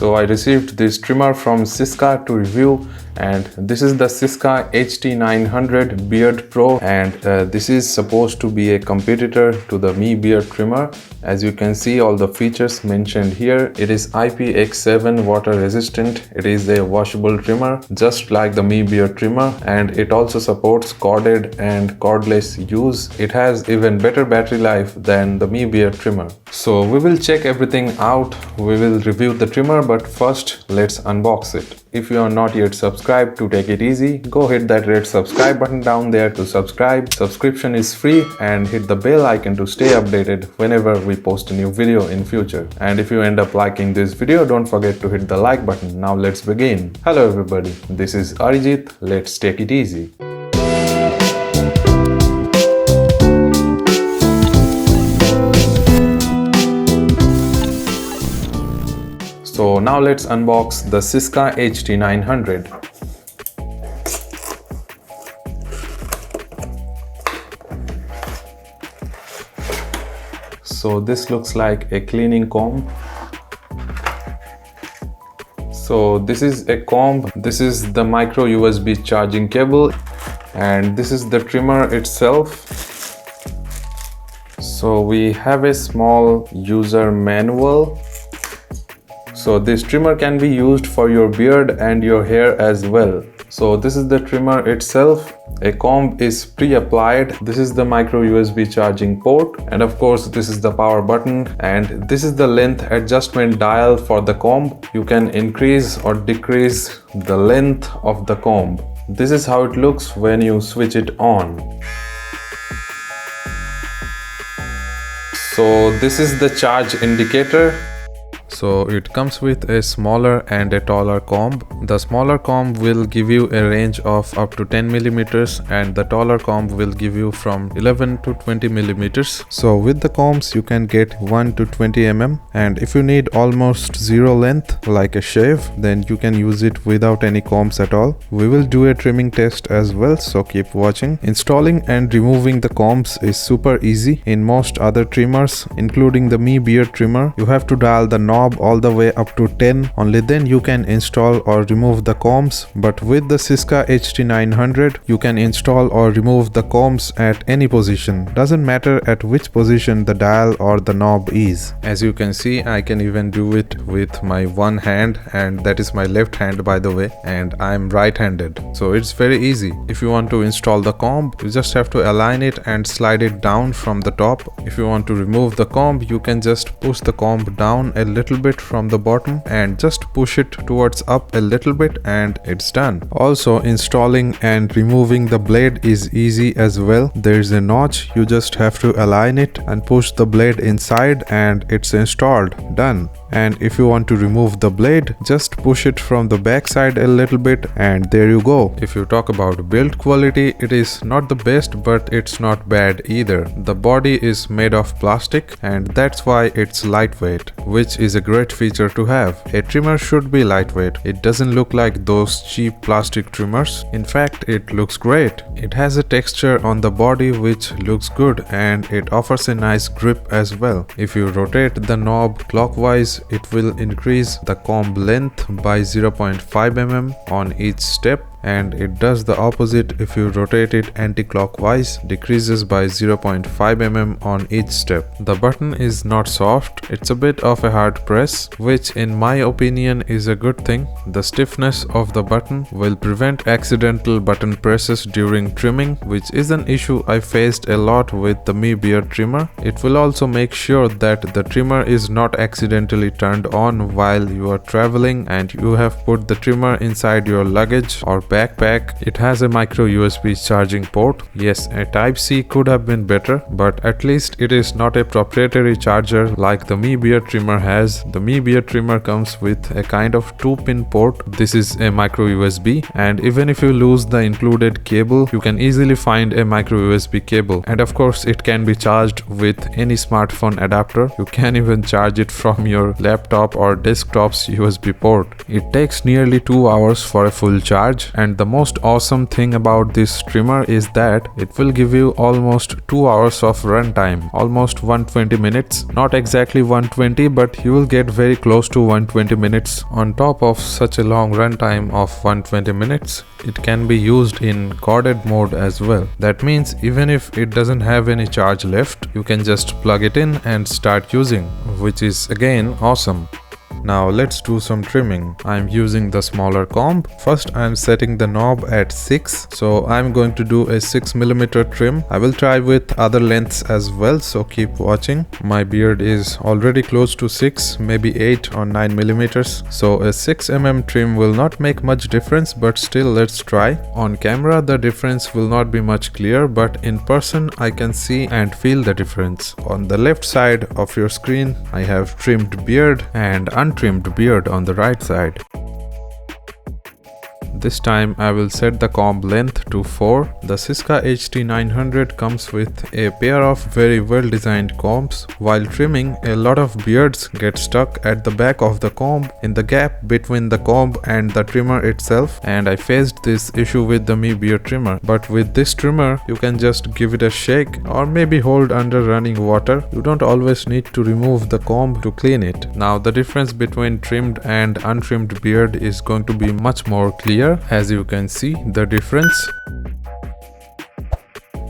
So I received this trimmer from Syska to review, and this is the Syska HT900 Beard Pro, and this is supposed to be a competitor to the Mi Beard Trimmer. As you can see, all the features mentioned here. It is IPX7 water resistant. It is a washable trimmer just like the Mi Beard Trimmer, and it also supports corded and cordless use. It has even better battery life than the Mi Beard Trimmer. So we will check everything out. We will review the trimmer, but first let's unbox it. If you are not yet subscribed, to take it easy, go hit that red subscribe button down there to subscribe. Subscription is free, and hit the bell icon to stay updated whenever we post a new video in future. And if you end up liking this video, don't forget to hit the like button. Now let's begin. Hello everybody, this is Arijit. Let's take it easy. So now let's unbox the Syska HT900. So this looks like a cleaning comb. So this is a comb, this is the micro USB charging cable, and this is the trimmer itself. So we have a small user manual. So this trimmer can be used for your beard and your hair as well. So this is the trimmer itself. A comb is pre-applied. This is the micro USB charging port, and of course this is the power button, and this is the length adjustment dial for the comb. You can increase or decrease the length of the comb. This is how it looks when you switch it on. So this is the charge indicator. So it comes with a smaller and a taller comb. The smaller comb will give you a range of up to 10 millimeters, and the taller comb will give you from 11 to 20 millimeters. So with the combs you can get 1 to 20 mm, and if you need almost zero length like a shave, then you can use it without any combs at all. We will do a trimming test as well, so keep watching. Installing and removing the combs is super easy. In most other trimmers, including the Mi Beard Trimmer, you have to dial the knob all the way up to 10. Only then you can install or remove the combs. But with the Syska HT900, you can install or remove the combs at any position. Doesn't matter at which position the dial or the knob is. As you can see, I can even do it with my one hand, and that is my left hand, by the way, and I'm right-handed. So it's very easy. If you want to install the comb, you just have to align it and slide it down from the top. If you want to remove the comb, you can just push the comb down a little bit from the bottom and just push it towards up a little bit, and it's done. Also, installing and removing the blade is easy as well. There's a notch, you just have to align it and push the blade inside, and it's installed. Done. And if you want to remove the blade, just push it from the back side a little bit, and there you go. If you talk about build quality, it is not the best, but it's not bad either. The body is made of plastic, and that's why it's lightweight, which is a great feature to have. A trimmer should be lightweight. It doesn't look like those cheap plastic trimmers. In fact, it looks great. It has a texture on the body which looks good, and it offers a nice grip as well. If you rotate the knob clockwise, it will increase the comb length by 0.5 mm on each step, and it does the opposite if you rotate it anti-clockwise, decreases by 0.5 mm on each step. The button is not soft, it's a bit of a hard press, which in my opinion is a good thing. The stiffness of the button will prevent accidental button presses during trimming, which is an issue I faced a lot with the Mi Beard Trimmer. It will also make sure that the trimmer is not accidentally turned on while you are traveling and you have put the trimmer inside your luggage or backpack. It has a micro USB charging port. Yes, a Type-C could have been better, but at least it is not a proprietary charger like the Mi Beard Trimmer has. The Mi Beard Trimmer comes with a kind of 2-pin port. This is a micro USB, and even if you lose the included cable, you can easily find a micro USB cable. And of course, it can be charged with any smartphone adapter. You can even charge it from your laptop or desktop's USB port. It takes nearly 2 hours for a full charge, And the most awesome thing about this trimmer is that it will give you almost 2 hours of runtime, almost 120 minutes. Not exactly 120, but you will get very close to 120 minutes. On top of such a long runtime of 120 minutes, it can be used in corded mode as well. That means even if it doesn't have any charge left, you can just plug it in and start using, which is again awesome. Now let's do some trimming. I'm using the smaller comb. First I'm setting the knob at 6, so I'm going to do a 6mm trim. I will try with other lengths as well, so keep watching. My beard is already close to 6, maybe 8 or 9mm, so a 6mm trim will not make much difference, but still let's try. On camera the difference will not be much clear, but in person I can see and feel the difference. On the left side of your screen I have trimmed beard and untrimmed beard on the right side. This time I will set the comb length to 4. The Syska HT900 comes with a pair of very well designed combs. While trimming, a lot of beards get stuck at the back of the comb in the gap between the comb and the trimmer itself, and I faced this issue with the Beard Trimmer. But with this trimmer, you can just give it a shake or maybe hold under running water. You don't always need to remove the comb to clean it. Now the difference between trimmed and untrimmed beard is going to be much more clear. As you can see the difference.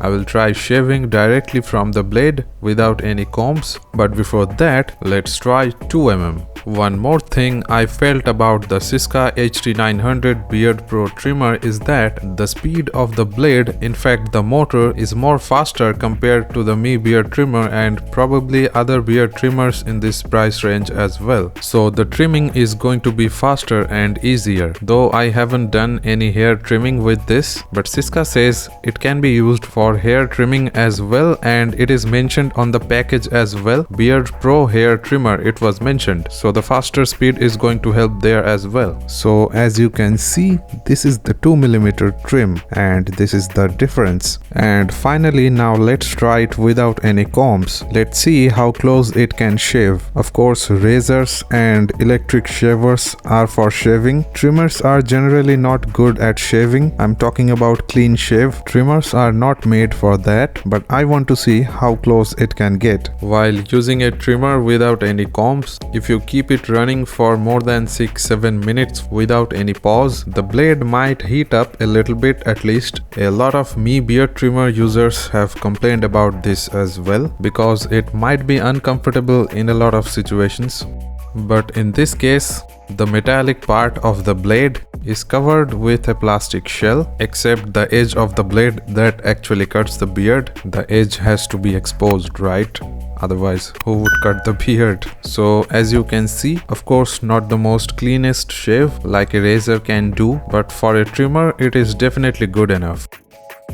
I will try shaving directly from the blade without any combs, but before that let's try 2mm. One more thing I felt about the Syska HT900 BeardPro Trimmer is that the speed of the blade, in fact the motor, is more faster compared to the Beard Trimmer and probably other beard trimmers in this price range as well. So the trimming is going to be faster and easier. Though I haven't done any hair trimming with this, but Syska says it can be used for hair trimming as well, and it is mentioned on the package as well. BeardPro Hair Trimmer, it was mentioned. So the faster speed is going to help there as well. So as you can see, this is the 2mm trim and this is the difference. And finally, now let's try it without any combs. Let's see how close it can shave. Of course, razors and electric shavers are for shaving. Trimmers are generally not good at shaving. I'm talking about clean shave. Trimmers are not made for that, but I want to see how close it can get. While using a trimmer without any combs, if you keep it running for more than 6-7 minutes without any pause, the blade might heat up a little bit at least. A lot of beard trimmer users have complained about this as well, because it might be uncomfortable in a lot of situations. But in this case, the metallic part of the blade is covered with a plastic shell, except the edge of the blade that actually cuts the beard. The edge has to be exposed, right? Otherwise, who would cut the beard? So as you can see, of course not the most cleanest shave like a razor can do, but for a trimmer it is definitely good enough.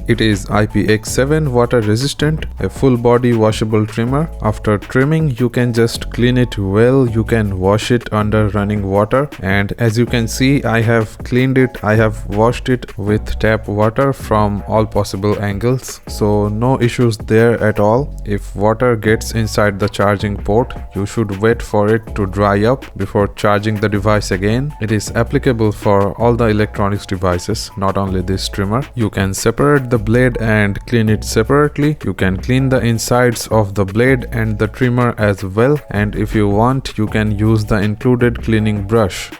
It is IPX7 water resistant, a full body washable trimmer. After trimming, you can just clean it well. You can wash it under running water, and as you can see, I have cleaned it. I have washed it with tap water from all possible angles, so no issues there at all. If water gets inside the charging port, you should wait for it to dry up before charging the device again. It is applicable for all the electronics devices, not only this trimmer. You can separate the blade and clean it separately. You can clean the insides of the blade and the trimmer as well, and if you want, you can use the included cleaning brush.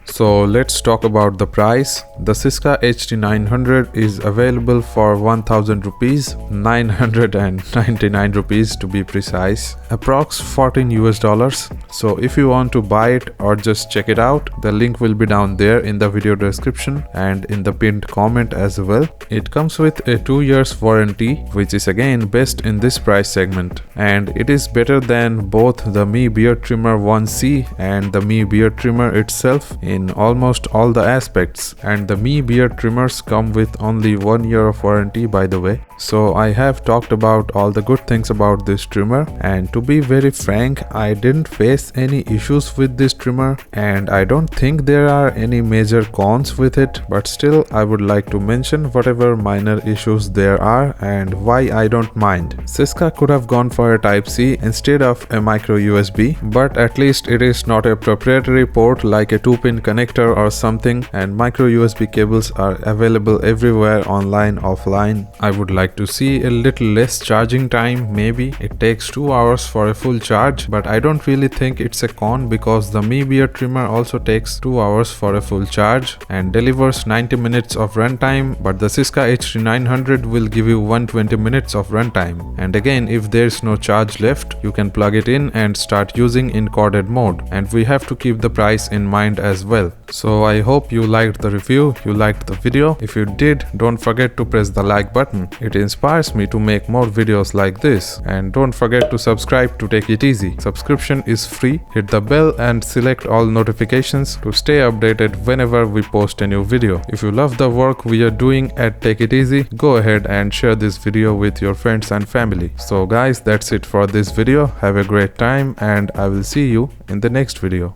So let's talk about the price. The Syska HT900 is available for 1000 rupees, 999 rupees to be precise, approx $14 US. So if you want to buy it or just check it out, the link will be down there in the video description and in the pinned comment as well. It comes with a 2 years warranty, which is again best in this price segment, and it is better than both the Beard Trimmer 1C and the Beard Trimmer itself in almost all the aspects. And the Beard Trimmers come with only 1 year of warranty, by the way. So I have talked about all the good things about this trimmer, and to be very frank, I didn't face any issues with this trimmer, and I don't think there are any major cons with it, but still I would like to mention whatever minor issues there are and why I don't mind. Syska could have gone for a Type-C instead of a micro USB, but at least it is not a proprietary port like a 2-pin connector or something, and micro USB cables are available everywhere, online, offline. I would like to see a little less charging time. Maybe it takes 2 hours for a full charge, but I don't really think it's a con because the Beard Trimmer also takes 2 hours for a full charge and delivers 90 minutes of runtime, but the Syska HT900 will give you 120 minutes of runtime. And again, if there's no charge left, you can plug it in and start using in corded mode, and we have to keep the price in mind as well. So I hope you liked the review, you liked the video. If you did, don't forget to press the like button. It inspires me to make more videos like this, and don't forget to subscribe to Take It Easy. Subscription is free. Hit the bell and select all notifications to stay updated whenever we post a new video. If you love the work we are doing at Take It Easy, go ahead and share this video with your friends and family. So guys, that's it for this video. Have a great time, and I will see you in the next video.